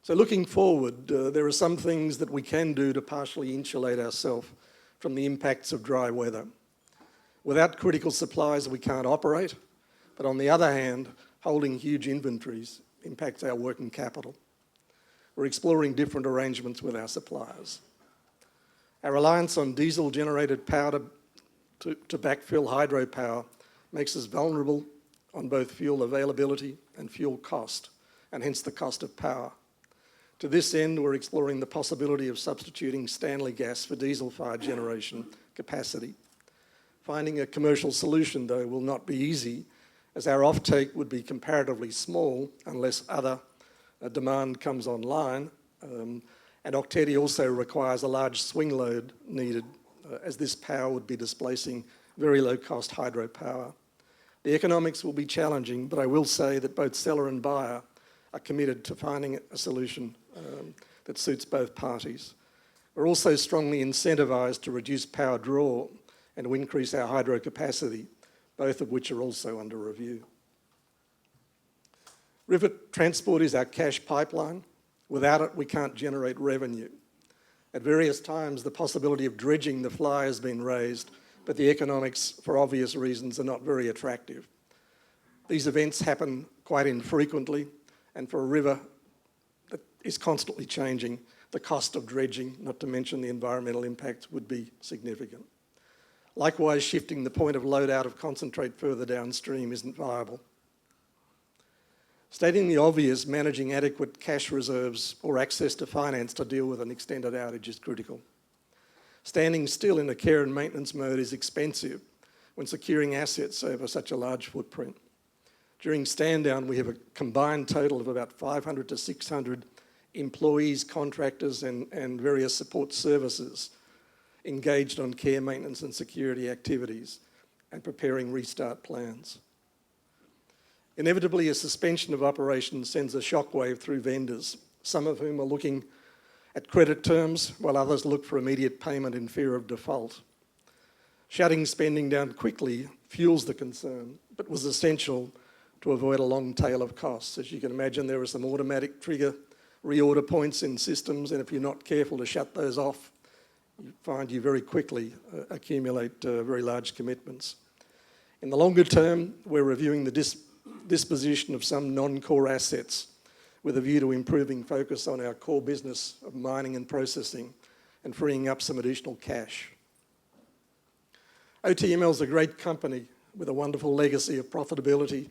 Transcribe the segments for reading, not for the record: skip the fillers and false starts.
So looking forward, there are some things that we can do to partially insulate ourselves from the impacts of dry weather. Without critical supplies, we can't operate, but on the other hand, holding huge inventories impacts our working capital. We're exploring different arrangements with our suppliers. Our reliance on diesel-generated power to backfill hydropower makes us vulnerable on both fuel availability and fuel cost, and hence the cost of power. To this end, we're exploring the possibility of substituting Stanley gas for diesel-fired generation capacity. Finding a commercial solution, though, will not be easy, as our offtake would be comparatively small unless other demand comes online. And Octedi also requires a large swing load needed, as this power would be displacing very low-cost hydropower. The economics will be challenging, but I will say that both seller and buyer are committed to finding a solution that suits both parties. We're also strongly incentivised to reduce power draw and to increase our hydro capacity, both of which are also under review. River transport is our cash pipeline. Without it, we can't generate revenue. At various times, the possibility of dredging the fly has been raised, but the economics, for obvious reasons, are not very attractive. These events happen quite infrequently, and for a river that is constantly changing, the cost of dredging, not to mention the environmental impacts, would be significant. Likewise, shifting the point of load out of concentrate further downstream isn't viable. Stating the obvious, managing adequate cash reserves or access to finance to deal with an extended outage is critical. Standing still in a care and maintenance mode is expensive when securing assets over such a large footprint. During stand down, we have a combined total of about 500 to 600 employees, contractors and various support services engaged on care, maintenance and security activities and preparing restart plans. Inevitably, a suspension of operations sends a shockwave through vendors, some of whom are looking at credit terms, while others look for immediate payment in fear of default. Shutting spending down quickly fuels the concern, but was essential to avoid a long tail of costs. As you can imagine, there are some automatic trigger reorder points in systems, and if you're not careful to shut those off, you find you very quickly accumulate very large commitments. In the longer term, we're reviewing the disposition of some non-core assets with a view to improving focus on our core business of mining and processing and freeing up some additional cash. OTML is a great company with a wonderful legacy of profitability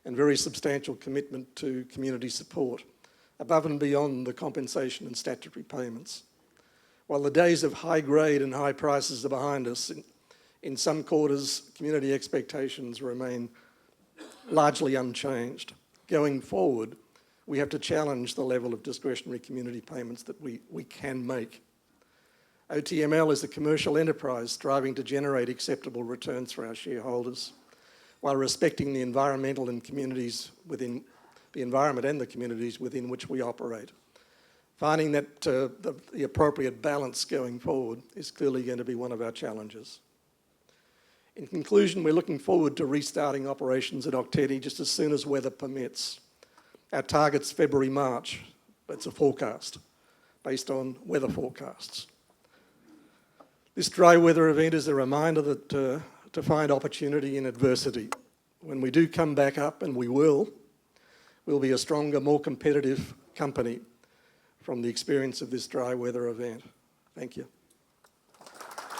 and very substantial commitment to community support, above and beyond the compensation and statutory payments. While the days of high grade and high prices are behind us, in some quarters, community expectations remain largely unchanged. Going forward, we have to challenge the level of discretionary community payments that we can make. OTML is a commercial enterprise striving to generate acceptable returns for our shareholders while respecting the environmental and communities within the environment and the communities within which we operate. Finding that the appropriate balance going forward is clearly going to be one of our challenges. In conclusion, we're looking forward to restarting operations at Octedi just as soon as weather permits. Our target's February, March. That's a forecast based on weather forecasts. This dry weather event is a reminder that to find opportunity in adversity. When we do come back up, and we will, we'll be a stronger, more competitive company from the experience of this dry weather event. Thank you.